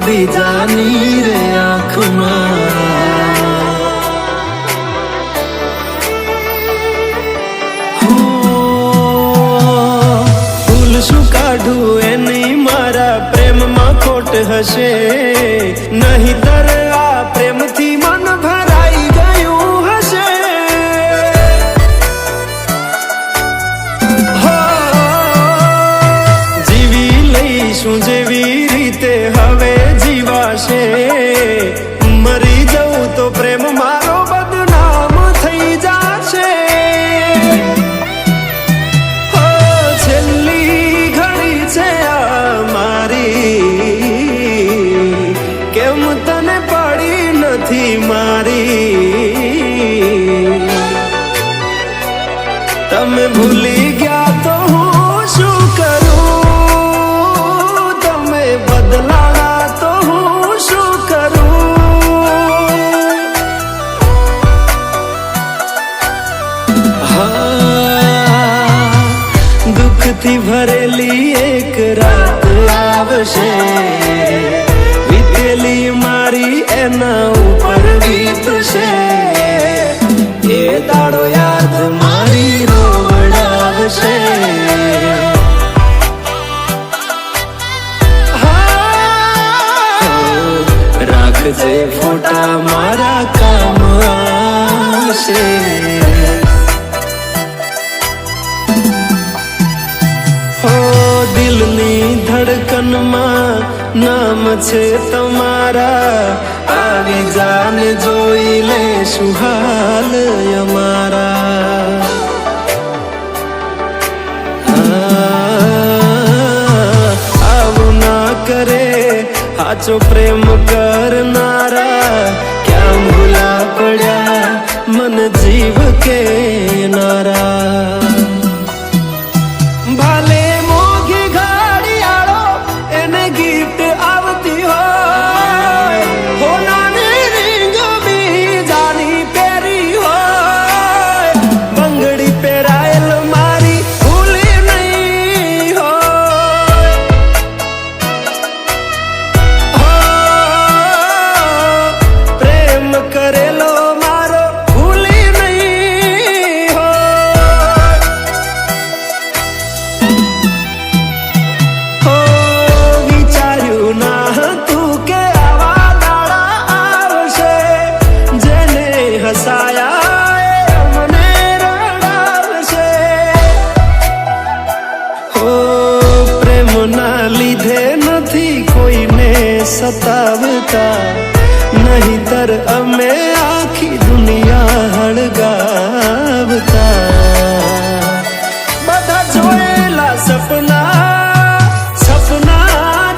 બીજાની રે આંખમાં ભૂલ શું કાઢું એની મારા પ્રેમમાં ખોટ હશે નહીતર આ પ્રેમથી મન ભરાઈ ગયું હશે જીવી લઈશું જેવી રીતે હવે જીવાશે મરી જવું તો પ્રેમ મારો બદનામ થઈ જશે છેલ્લી ઘડી છે આ મારી કેમ તને પડી નથી મારી તમે ભૂલી ગયા તો હું શું કરું તમે બદલાણા તો હું શું કરું હા દુઃખથી ભરેલી એક રાત આવશે વીતેલી મારી એના ઉપર વીતશે એ દાડો યાદ મારી રોવડાવશે રાખજે ફોટા મારા કામ આવશે દિલની ધડકનમાં નામ છે તમારા આવી જાને જોઈ લેશું હાલ અમારા આવું ના કરે સાચો પ્રેમ કરનારા ક્યાં ભૂલા પડ્યા મન જીવ કે નારા ભાલે મોઘી ઘડિયાળો એને ગિફ્ટ આવતી હોય હોનાની રીંગ બીજાની પહેરી હોય બંગડી પહેરાયેલ મારી ભૂલી નહીં હોય પ્રેમ કરેલો મારો ભૂલી નહીં હોય વિચાર્યું ના હતું કે આવા દાડા આવશે જેને હસાયા એ મને રડાવશે હો પ્રેમના લીધે નથી કોઈને સતાવતા નહીતર અમે આખી દુનિયા હળગાવતા બધા જોયેલા સપના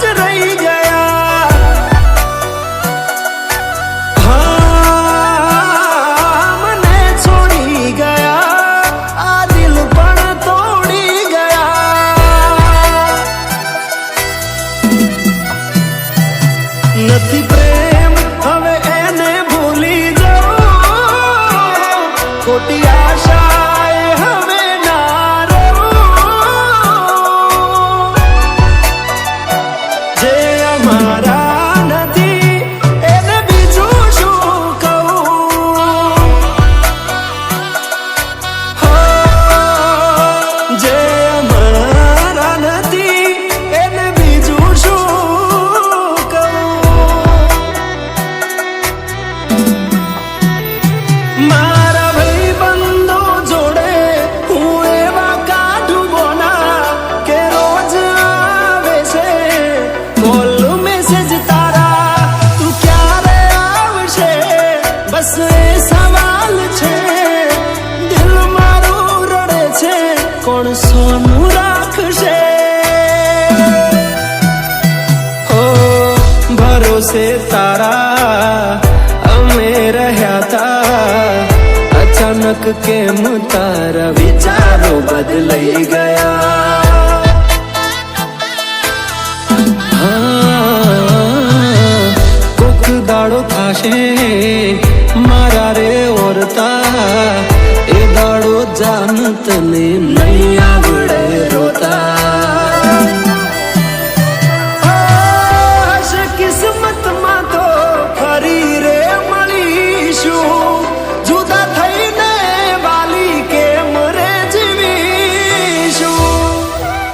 જ રહી ગયા હા મને છોડી ગયા આ દિલ પણ તોડી ગયા નથી પ્રેમ હવે એને ભૂલી જાઉં ખોટી આશાએ હવે ના રહું જે અમારા નથી એને બીજું શું કહું જે અમારા નથી એને બીજું શું કહું મારા ભાઈબંધો જોડે હું એવા કાઢું બોના કે રોજ આવે છે કોલ મેસેજ તારા તું ક્યારે આવશે બસ એ સવાલ છે દિલ મારું રડે છે કોણ સોનું રાખશે ઓ ભરોસે તારા અમે રહ્યા તા અચાનક કેમ તારા વિચારો બદલાઈ ગયા કોક દાડો થાશે મારા રે ઓરતા એ દાડો જાન તને નહીં